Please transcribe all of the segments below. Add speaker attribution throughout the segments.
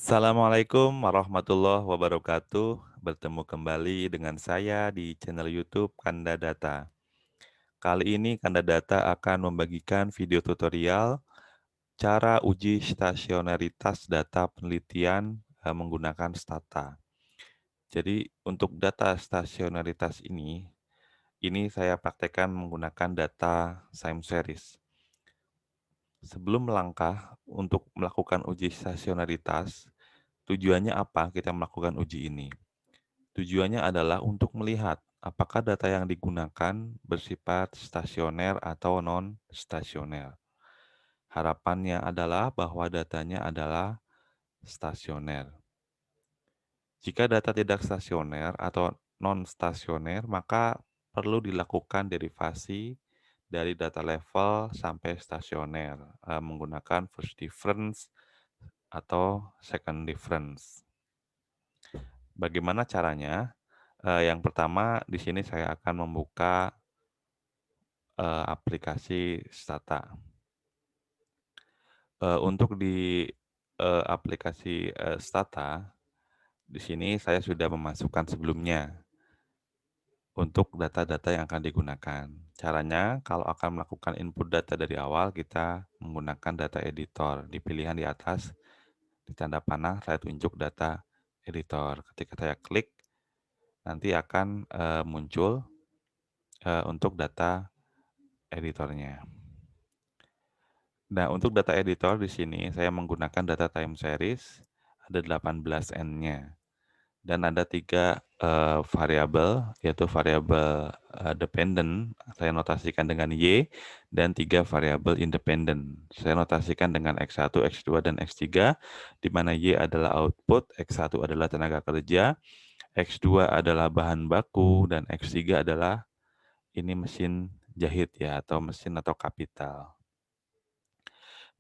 Speaker 1: Assalamualaikum warahmatullahi wabarakatuh. Bertemu kembali dengan saya di channel YouTube Kanda Data. Kali ini Kanda Data akan membagikan video tutorial cara uji stasionaritas data penelitian menggunakan Stata. Jadi untuk data stasionaritas ini saya praktekkan menggunakan data time series. Sebelum melangkah untuk melakukan uji stasionaritas, tujuannya apa kita melakukan uji ini? Tujuannya adalah untuk melihat apakah data yang digunakan bersifat stasioner atau non-stasioner. Harapannya adalah bahwa datanya adalah stasioner. Jika data tidak stasioner atau non-stasioner, maka perlu dilakukan derivasi dari data level sampai stasioner menggunakan first difference atau second difference. Bagaimana caranya? Yang pertama, di sini saya akan membuka aplikasi Stata. Untuk di aplikasi Stata, di sini saya sudah memasukkan sebelumnya untuk data-data yang akan digunakan. Caranya, kalau akan melakukan input data dari awal, kita menggunakan data editor. Di pilihan di atas, di tanda panah, saya tunjuk data editor. Ketika saya klik, nanti akan muncul untuk data editornya. Nah, untuk data editor di sini saya menggunakan data time series, ada 18N-nya. Dan ada 3 variabel, yaitu variabel dependent, saya notasikan dengan Y, dan 3 variabel independent. Saya notasikan dengan X1, X2, dan X3, di mana Y adalah output, X1 adalah tenaga kerja, X2 adalah bahan baku, dan X3 adalah ini mesin jahit ya, atau mesin atau kapital.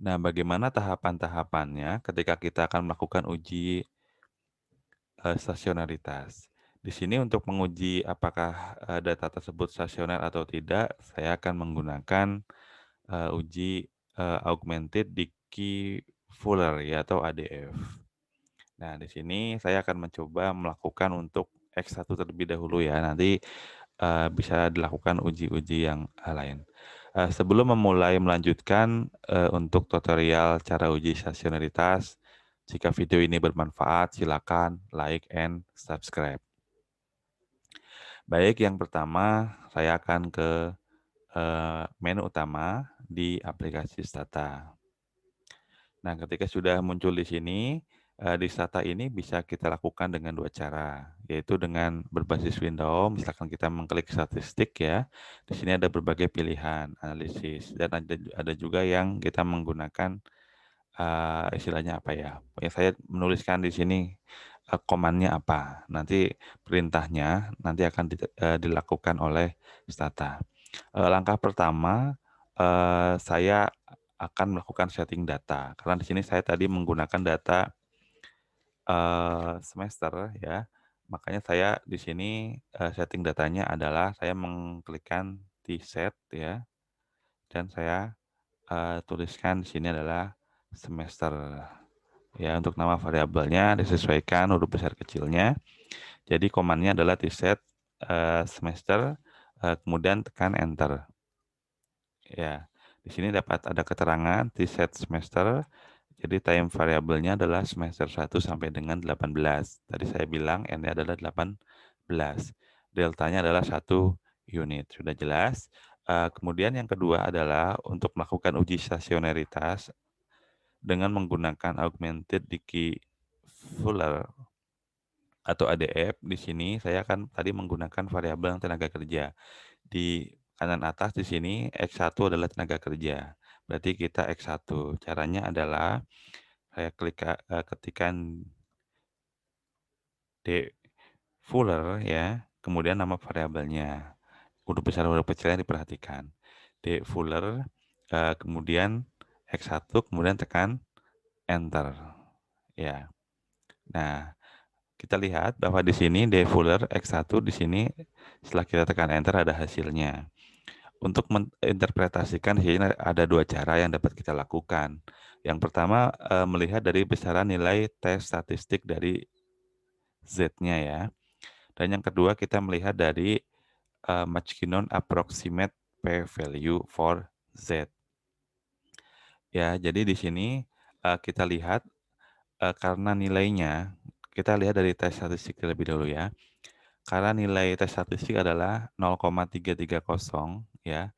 Speaker 1: Nah, bagaimana tahapan-tahapannya ketika kita akan melakukan uji stasionaritas? Di sini untuk menguji apakah data tersebut stasioner atau tidak, saya akan menggunakan uji augmented Dickey Fuller ya atau ADF. Nah, di sini saya akan mencoba melakukan untuk X1 terlebih dahulu ya. Nanti bisa dilakukan uji-uji yang lain. Sebelum melanjutkan untuk tutorial cara uji stasionaritas, jika video ini bermanfaat, silakan like and subscribe. Baik, yang pertama saya akan ke menu utama di aplikasi Stata. Nah, ketika sudah muncul di sini, di Stata ini bisa kita lakukan dengan 2 cara, yaitu dengan berbasis window, misalkan kita mengklik statistik ya, di sini ada berbagai pilihan, analisis, dan ada juga yang kita menggunakan, istilahnya apa ya, pokoknya saya menuliskan di sini, command-nya apa, nanti perintahnya nanti akan dilakukan oleh Stata. Langkah pertama, saya akan melakukan setting data, karena di sini saya tadi menggunakan data semester ya, makanya saya di sini setting datanya adalah saya mengklikkan T-set ya, dan saya tuliskan di sini adalah semester. Ya, untuk nama variabelnya disesuaikan huruf besar kecilnya. Jadi komannya adalah T-set semester, kemudian tekan enter. Ya, di sini dapat ada keterangan T-set semester. Jadi time variabelnya adalah semester 1 sampai dengan 18. Tadi saya bilang N-nya adalah 18. Deltanya adalah 1 unit. Sudah jelas. Kemudian yang kedua adalah untuk melakukan uji stasionaritas dengan menggunakan augmented Dickey Fuller atau ADF. Di sini saya akan tadi menggunakan variabel tenaga kerja. Di kanan atas di sini X1 adalah tenaga kerja. Berarti kita X1. Caranya adalah saya ketikkan D Fuller ya, kemudian nama variabelnya. Huruf besar huruf kecilnya diperhatikan. D Fuller, kemudian X1, kemudian tekan enter. Ya. Nah, kita lihat bahwa di sini D Fuller X1 di sini setelah kita tekan enter ada hasilnya. Untuk menginterpretasikan di sini ada dua cara yang dapat kita lakukan. Yang pertama, melihat dari besaran nilai tes statistik dari Z-nya ya. Dan yang kedua kita melihat dari Majkinon approximate p-value for Z. Ya, jadi di sini kita lihat karena nilainya, kita lihat dari tes statistik terlebih dahulu ya. Karena nilai tes statistik adalah 0,330 ya.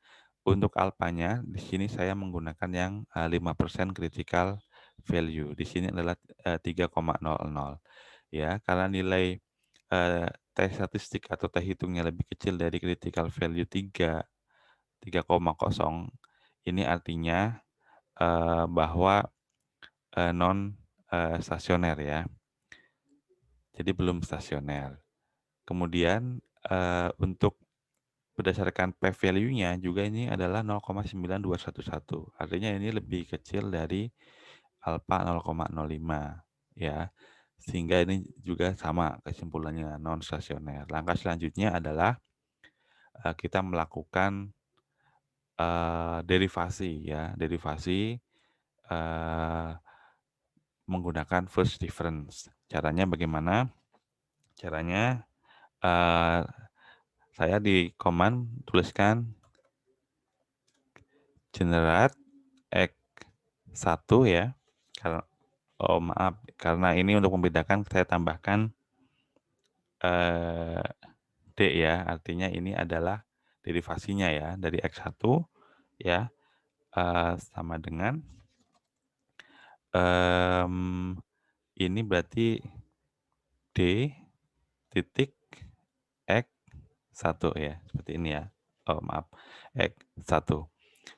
Speaker 1: Untuk alfanya di sini saya menggunakan yang 5% critical value. Di sini adalah 3,00 ya. Karena nilai tes statistik atau tes hitungnya lebih kecil dari critical value 3,0, ini artinya bahwa non stasioner ya. Jadi belum stasioner. Kemudian untuk berdasarkan p-value-nya juga ini adalah 0,9211. Artinya ini lebih kecil dari alfa 0,05 ya. Sehingga ini juga sama kesimpulannya non stasioner. Langkah selanjutnya adalah kita melakukan derivasi ya, derivasi menggunakan first difference. Caranya bagaimana? Caranya saya di command tuliskan generate X1 ya. Oh maaf, karena ini untuk membedakan saya tambahkan D ya, artinya ini adalah derivasinya ya dari X1 ya sama dengan ini berarti D titik X1 ya, seperti ini ya. Oh maaf, X1.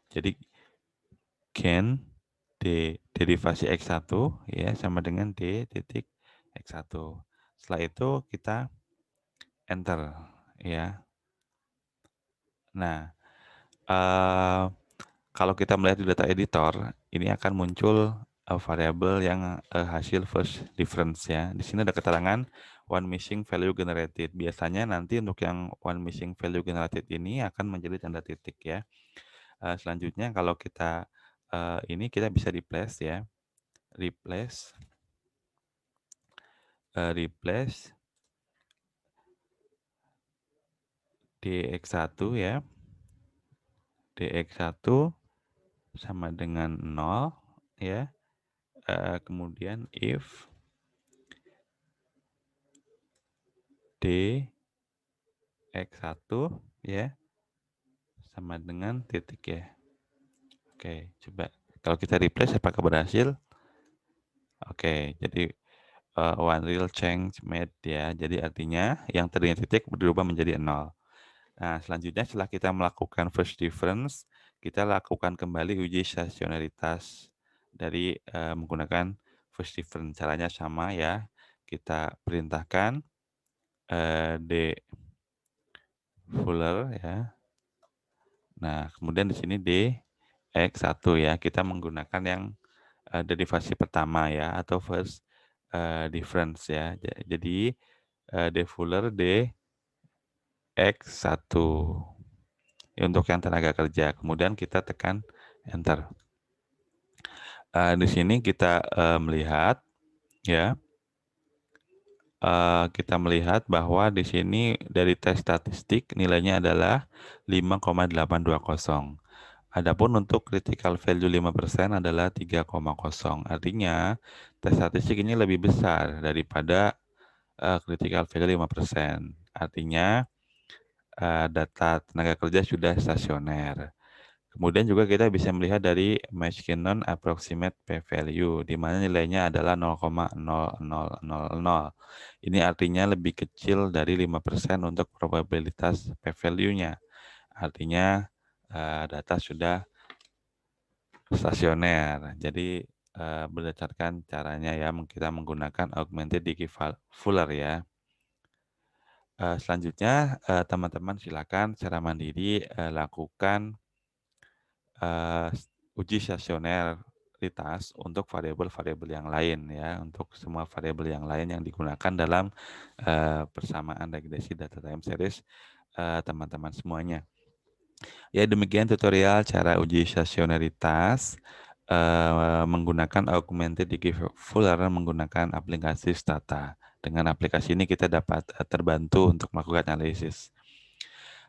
Speaker 1: Jadi gen derivasi X1 ya sama dengan D titik X1. Setelah itu kita enter ya. Nah, kalau kita melihat di data editor, ini akan muncul variabel yang hasil first difference ya. Di sini ada keterangan one missing value generated. Biasanya nanti untuk yang one missing value generated ini akan menjadi tanda titik ya. Selanjutnya kalau kita ini kita bisa replace ya. Replace dx1 ya. dx1 sama dengan 0 ya. Kemudian if dx1 ya sama dengan titik ya. Oke, coba kalau kita replace apakah berhasil? Oke, jadi one real change made ya. Jadi artinya yang tadinya titik berubah menjadi 0. Nah, selanjutnya setelah kita melakukan first difference, kita lakukan kembali uji stasionaritas dari menggunakan first difference. Caranya sama ya. Kita perintahkan D fuller ya. Nah, kemudian di sini dx1 ya. Kita menggunakan yang derivasi pertama ya atau first difference ya. Jadi D fuller dx1 untuk yang tenaga kerja. Kemudian kita tekan enter. Di sini kita melihat ya. Kita melihat bahwa di sini dari tes statistik nilainya adalah 5,820. Adapun untuk critical value 5% adalah 3,0. Artinya tes statistik ini lebih besar daripada critical value 5%. Artinya data tenaga kerja sudah stasioner. Kemudian juga kita bisa melihat dari Majkinon approximate p-value, di mana nilainya adalah 0,0000. Ini artinya lebih kecil dari 5% untuk probabilitas p-value-nya. Artinya data sudah stasioner. Jadi berdasarkan caranya ya, kita menggunakan augmented Dickey-Fuller ya. Selanjutnya teman-teman silakan secara mandiri lakukan uji stasioneritas untuk variabel-variabel yang lain ya, untuk semua variabel yang lain yang digunakan dalam persamaan regresi data time series teman-teman semuanya. Ya, demikian tutorial cara uji stasionaritas menggunakan augmented full learner menggunakan aplikasi Stata. Dengan aplikasi ini kita dapat terbantu untuk melakukan analisis.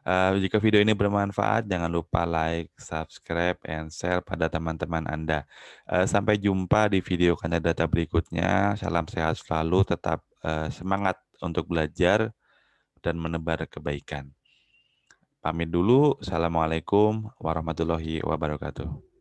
Speaker 1: Jika video ini bermanfaat, jangan lupa like, subscribe, and share pada teman-teman Anda. Sampai jumpa di video Kanada berikutnya. Salam sehat selalu, tetap semangat untuk belajar dan menebar kebaikan. Pamit dulu. Assalamualaikum warahmatullahi wabarakatuh.